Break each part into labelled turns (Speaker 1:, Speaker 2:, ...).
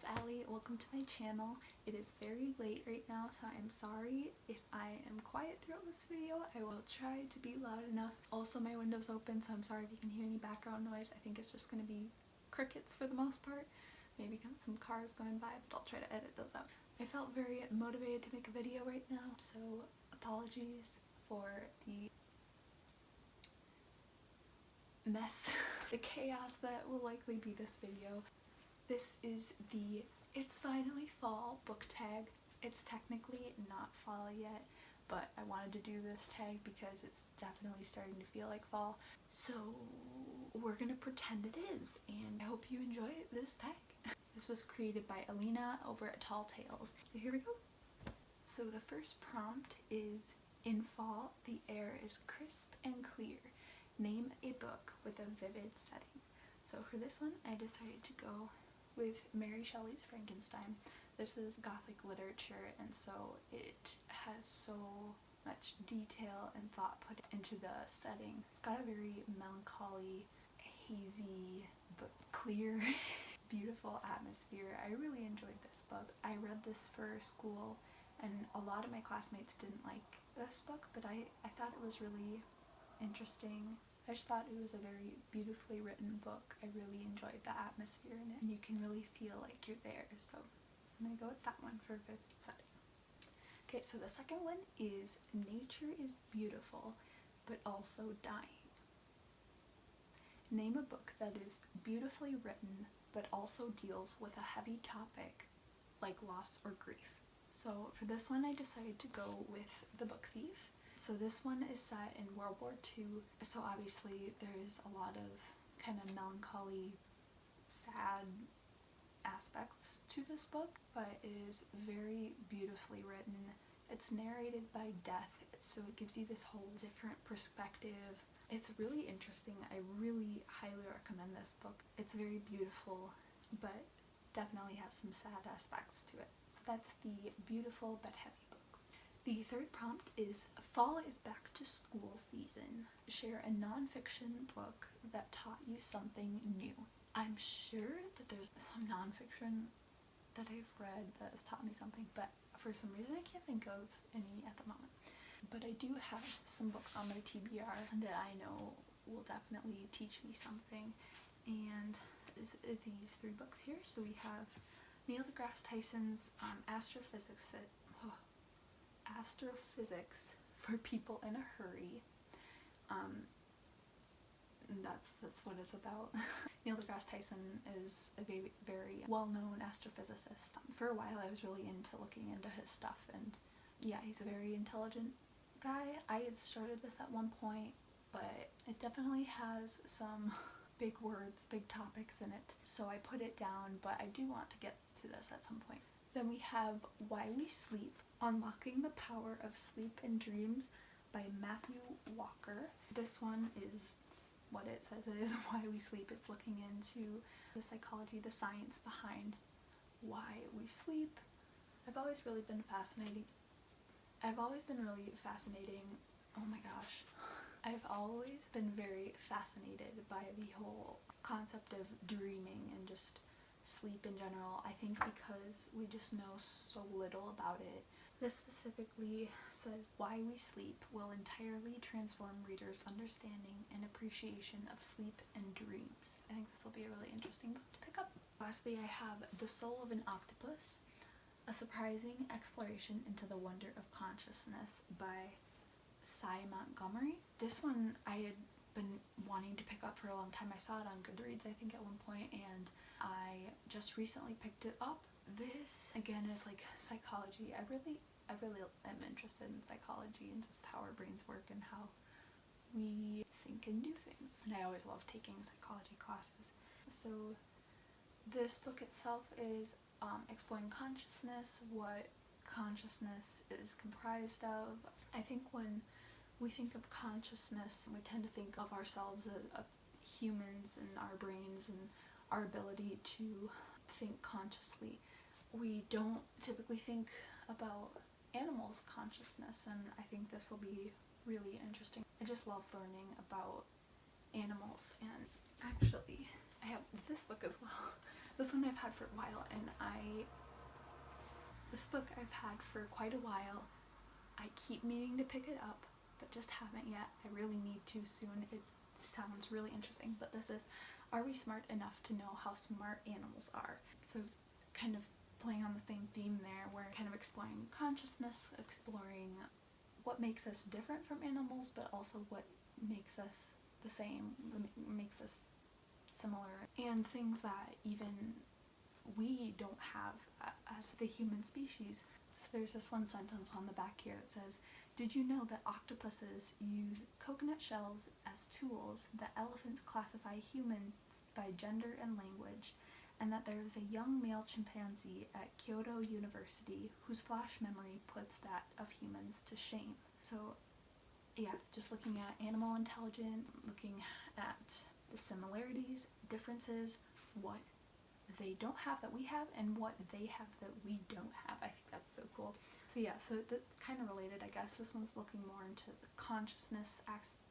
Speaker 1: Allie. Welcome to my channel. It is very late right now, so I'm sorry if I am quiet throughout this video. I will try to be loud enough. Also, my window's open, so I'm sorry if you can hear any background noise. I think it's just going to be crickets for the most part. Maybe some cars going by, but I'll try to edit those out. I felt very motivated to make a video right now, so apologies for the mess, the chaos that will likely be this video. This is the It's Finally Fall book tag. It's technically not fall yet, but I wanted to do this tag because it's definitely starting to feel like fall. So we're gonna pretend it is, and I hope you enjoy this tag. This was created by Alina over at Tall Tales. So here we go. So the first prompt is, in fall, the air is crisp and clear. Name a book with a vivid setting. So for this one, I decided to go with Mary Shelley's Frankenstein. This is Gothic literature, and so it has so much detail and thought put into the setting. It's got a very melancholy, hazy, but clear, beautiful atmosphere. I really enjoyed this book. I read this for school, and a lot of my classmates didn't like this book, but I thought it was really interesting. I just thought it was a very beautifully written book. I really enjoyed the atmosphere in it, and you can really feel like you're there, so I'm gonna go with that one for vivid setting. Okay, so the second one is Nature is Beautiful, but Also Dying. Name a book that is beautifully written, but also deals with a heavy topic like loss or grief. So for this one, I decided to go with The Book Thief. So this one is set in World War II, so obviously there's a lot of kind of melancholy, sad aspects to this book, but it is very beautifully written. It's narrated by death, so it gives you this whole different perspective. It's really interesting. I really highly recommend this book. It's very beautiful, but definitely has some sad aspects to it. So that's the beautiful but heavy book. The third prompt is, fall is back to school season. Share a nonfiction book that taught you something new. I'm sure that there's some nonfiction that I've read that has taught me something, but for some reason I can't think of any at the moment. But I do have some books on my TBR that I know will definitely teach me something, and these three books here. So we have Neil deGrasse Tyson's Astrophysics for People in a Hurry. That's what it's about. Neil deGrasse Tyson is a very well-known astrophysicist. For a while I was really into looking into his stuff, and yeah, he's a very intelligent guy. I had started this at one point, but it definitely has some big words, big topics in it, so I put it down, but I do want to get to this at some point. Then we have Why We Sleep, Unlocking the Power of Sleep and Dreams by Matthew Walker. This one is what it says it is, Why We Sleep. It's looking into the psychology, the science behind why we sleep. I've always been really fascinating. I've always been very fascinated by the whole concept of dreaming and just sleep in general. I think because we just know so little about it. This specifically says, Why We Sleep will entirely transform readers' understanding and appreciation of sleep and dreams. I think this will be a really interesting book to pick up. Lastly, I have The Soul of an Octopus, a surprising exploration into the wonder of consciousness by Cy Montgomery. This one I had been wanting to pick up for a long time. I saw it on Goodreads, I think, at one point, and I just recently picked it up. This again is like psychology. I really am interested in psychology and just how our brains work and how we think and do things, and I always love taking psychology classes. So this book itself is exploring consciousness, what consciousness is comprised of. I think when we think of consciousness, we tend to think of ourselves as humans and our brains and our ability to think consciously. We don't typically think about animals' consciousness, and I think this will be really interesting. I just love learning about animals, and actually I have this book as well. This one I've had for a while, and this book I've had for quite a while. I keep meaning to pick it up, but just haven't yet. I really need to soon. It sounds really interesting, but this is Are We Smart Enough to Know How Smart Animals Are? So kind of playing on the same theme there, where kind of exploring consciousness, exploring what makes us different from animals, but also what makes us the same, makes us similar, and things that even we don't have as the human species. So there's this one sentence on the back here that says, "Did you know that octopuses use coconut shells as tools, that elephants classify humans by gender and language, and that there is a young male chimpanzee at Kyoto University whose flash memory puts that of humans to shame." So yeah, just looking at animal intelligence, looking at the similarities, differences, what they don't have that we have, and what they have that we don't have. I think that's so cool. So yeah, so that's kind of related, I guess. This one's looking more into the consciousness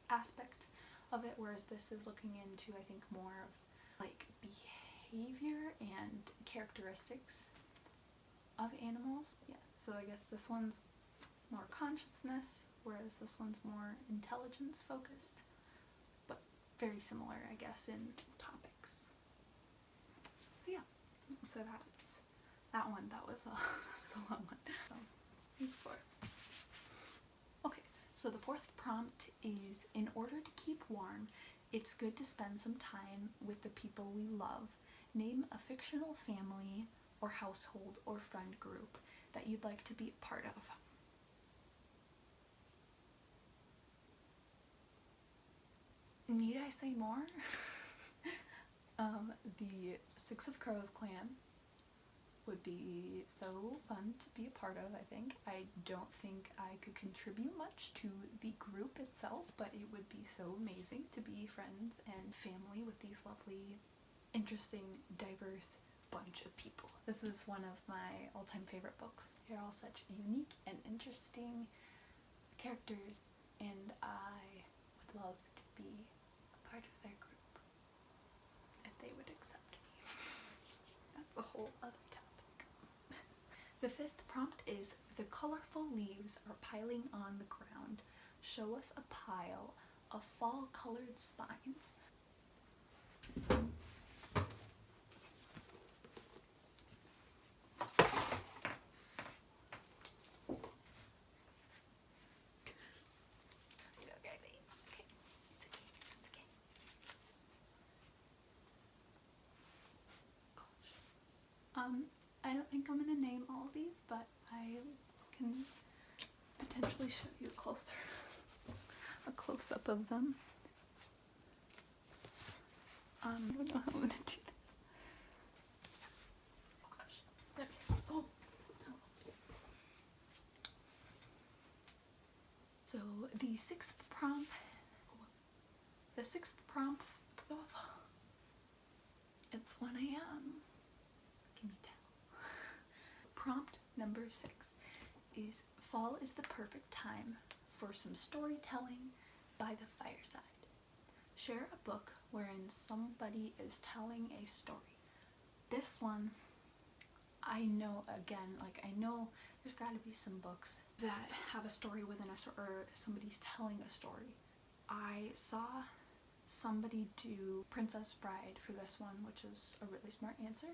Speaker 1: aspect of it, whereas this is looking into, I think, more of like behavior and characteristics of animals. Yeah, so I guess this one's more consciousness, whereas this one's more intelligence focused, but very similar, I guess, in topics. So yeah, so that's that one. That was a, that was a long one. So these four. Okay, so the fourth prompt is, in order to keep warm, it's good to spend some time with the people we love. Name a fictional family or household or friend group that you'd like to be a part of. Need I say more? The Six of Crows clan would be so fun to be a part of, I think. I don't think I could contribute much to the group itself, but it would be so amazing to be friends and family with these lovely, interesting, diverse bunch of people. This is one of my all-time favorite books. They're all such unique and interesting characters, and I would love to be a part of their group if they would accept me. That's a whole other topic. The fifth prompt is, the colorful leaves are piling on the ground. Show us a pile of fall-colored spines. I don't think I'm going to name all of these, but I can potentially show you a close-up of them. I don't know how I'm going to do this. Oh gosh. Okay. Oh. So the sixth prompt, oh, it's 1 a.m. Can you tell? Prompt number 6 is, fall is the perfect time for some storytelling by the fireside. Share a book wherein somebody is telling a story. This one, I know, again, like, I know there's got to be some books that have a story within a story, or somebody's telling a story. I saw somebody do Princess Bride for this one, which is a really smart answer.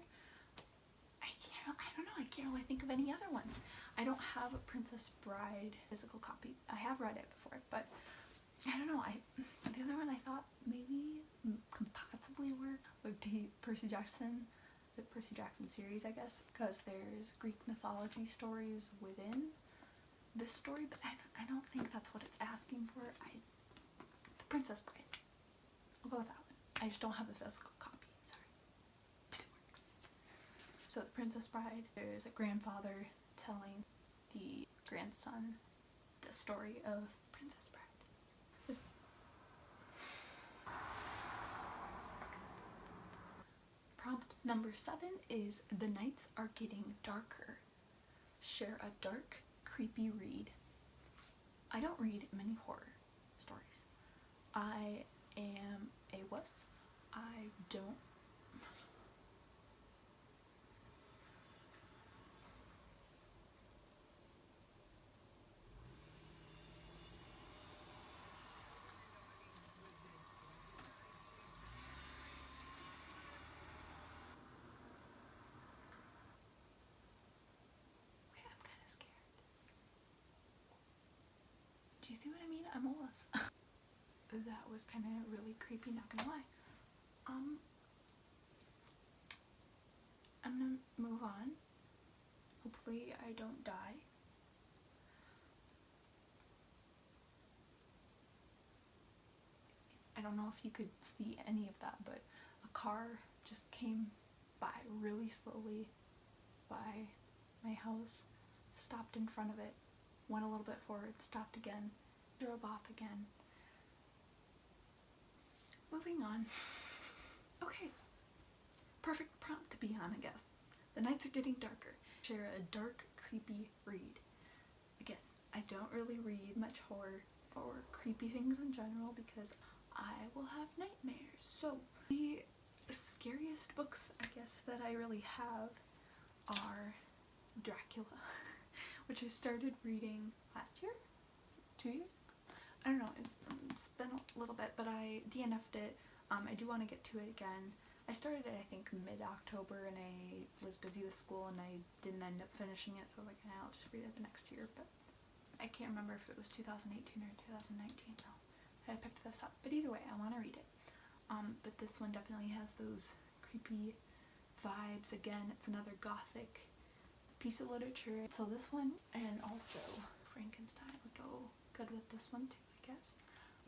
Speaker 1: I don't know, I can't really think of any other ones. I don't have a Princess Bride physical copy. I have read it before, but I don't know. The other one I thought maybe could possibly work would be Percy Jackson, the Percy Jackson series, I guess, because there's Greek mythology stories within this story, but I don't think that's what it's asking for. The Princess Bride. I'll go with that one. I just don't have a physical copy. So the Princess Bride, there's a grandfather telling the grandson the story of Princess Bride. Prompt number 7 is, the nights are getting darker. Share a dark, creepy read. I don't read many horror stories. I am a wuss. I don't MLS. That was kind of really creepy, not gonna lie. I'm gonna move on. Hopefully I don't die. I don't know if you could see any of that, but a car just came by really slowly by my house, stopped in front of it, went a little bit forward, stopped again, drove off again. Moving on. Okay. Perfect prompt to be on, I guess. The nights are getting darker. Share a dark, creepy read. Again, I don't really read much horror or creepy things in general because I will have nightmares. So, the scariest books, I guess, that I really have are Dracula, which I started reading last year? 2 years? I don't know, it's been a little bit, but I DNF'd it. I do want to get to it again. I started it, I think, mid-October, and I was busy with school, and I didn't end up finishing it, so I was like, nah, I'll just read it the next year, but I can't remember if it was 2018 or 2019 now. I picked this up, but either way, I want to read it. But this one definitely has those creepy vibes. Again, it's another gothic piece of literature. So this one, and also Frankenstein would go good with this one too, I guess.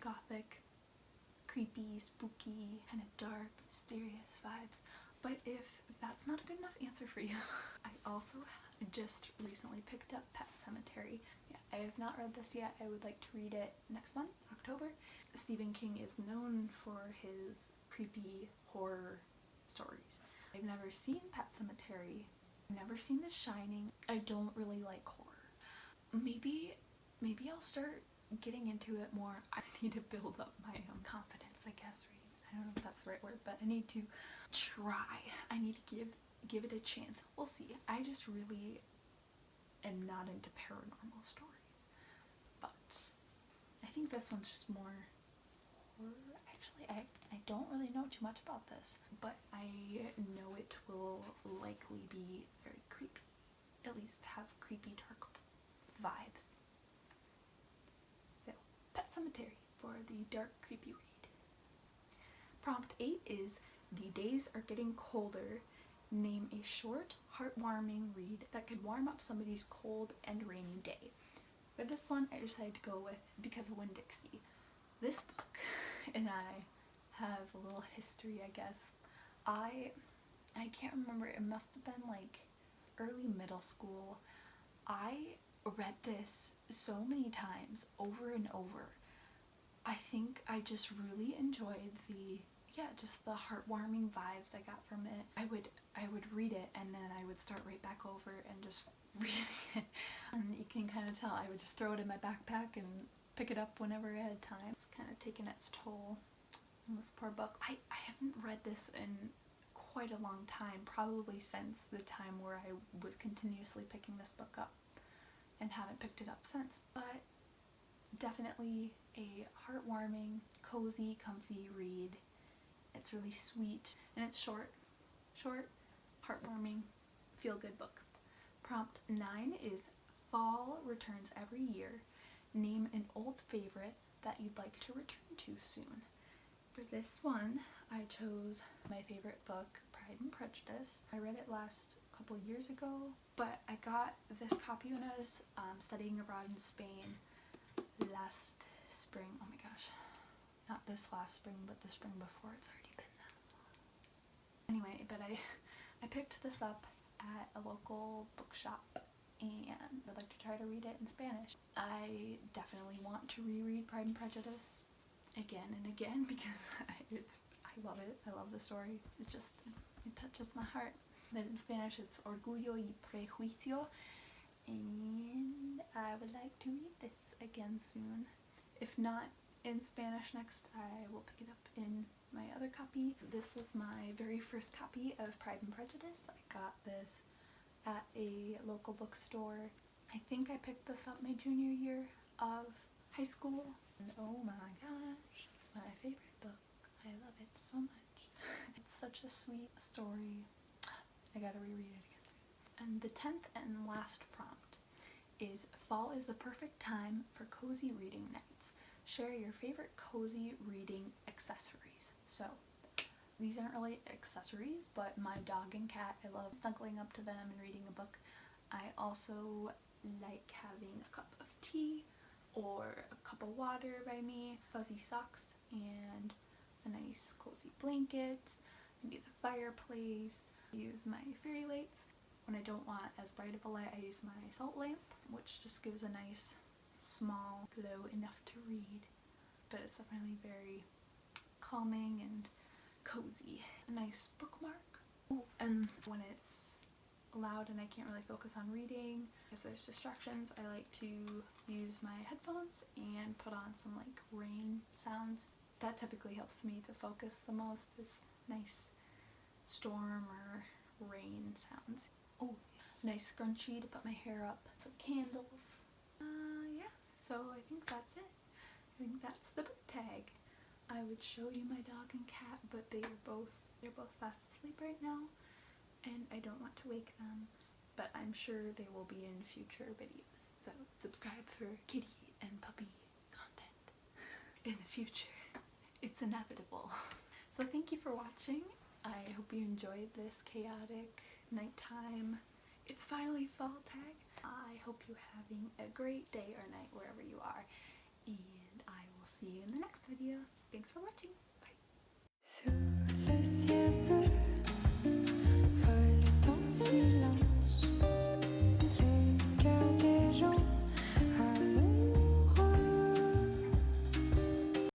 Speaker 1: Gothic, creepy, spooky, kind of dark, mysterious vibes. But if that's not a good enough answer for you, I also just recently picked up Pet Sematary. Yeah, I have not read this yet. I would like to read it next month, October. Stephen King is known for his creepy horror stories. I've never seen Pet Sematary. I've never seen The Shining. I don't really like horror. Maybe I'll start getting into it more. I need to build up my confidence, I guess, right? I don't know if that's the right word, but I need to try. I need to give it a chance. We'll see. I just really am not into paranormal stories. But I think this one's just more horror. Actually, I don't really know too much about this, but I know it will likely be very creepy. At least have creepy, dark vibes. So, Pet Sematary for the dark, creepy read. Prompt 8 is, the days are getting colder. Name a short, heartwarming read that could warm up somebody's cold and rainy day. For this one, I decided to go with Because of Winn-Dixie. This book and I have a little history, I guess. I can't remember, it must have been like early middle school. I read this so many times, over and over. I think I just really enjoyed just the heartwarming vibes I got from it. I would read it and then I would start right back over and just reading it. And you can kind of tell I would just throw it in my backpack and pick it up whenever I had time. It's kind of taken its toll on this poor book. I haven't read this in quite a long time, probably since the time where I was continuously picking this book up and haven't picked it up since. But definitely a heartwarming, cozy, comfy read. It's really sweet and it's short, heartwarming, feel-good book. Prompt 9 is, fall returns every year. Name an old favorite that you'd like to return to soon. For this one, I chose my favorite book, Pride and Prejudice. I read it last couple years ago, but I got this copy when I was studying abroad in Spain last spring. Oh my gosh. Not this last spring, but the spring before. It's already been that long. Anyway, but I picked this up at a local bookshop and I'd like to try to read it in Spanish. I definitely want to reread Pride and Prejudice again and again because I love it. I love the story. It touches my heart. But in Spanish it's Orgullo y Prejuicio, and I would like to read this again soon. If not in Spanish next, I will pick it up in my other copy. This was my very first copy of Pride and Prejudice. I got this at a local bookstore. I think I picked this up my junior year of high school. And oh my gosh, it's my favorite book. I love it so much. It's such a sweet story. I gotta reread it again soon. And the 10th and last prompt is, fall is the perfect time for cozy reading nights. share your favorite cozy reading accessories. So these aren't really accessories, but my dog and cat, I love snuggling up to them and reading a book. I also like having a cup of tea or a cup of water by me, fuzzy socks, and a nice cozy blanket, maybe the fireplace. I use my fairy lights. When I don't want as bright of a light, I use my salt lamp, which just gives a nice small glow enough to read, but it's definitely very calming and cozy. A nice bookmark. Ooh, and when it's loud and I can't really focus on reading because there's distractions, I like to use my headphones and put on some like rain sounds. That typically helps me to focus the most, is nice storm or rain sounds. Oh, nice scrunchie to put my hair up, some candles. Yeah, so I think that's it. I think that's the book tag. I would show you my dog and cat, but they're both fast asleep right now, and I don't want to wake them, but I'm sure they will be in future videos. So subscribe for kitty and puppy content in the future. It's inevitable. So thank you for watching. I hope you enjoyed this chaotic nighttime it's finally fall tag. I hope you're having a great day or night wherever you are, and I will see you in the next video. Thanks for watching. Bye.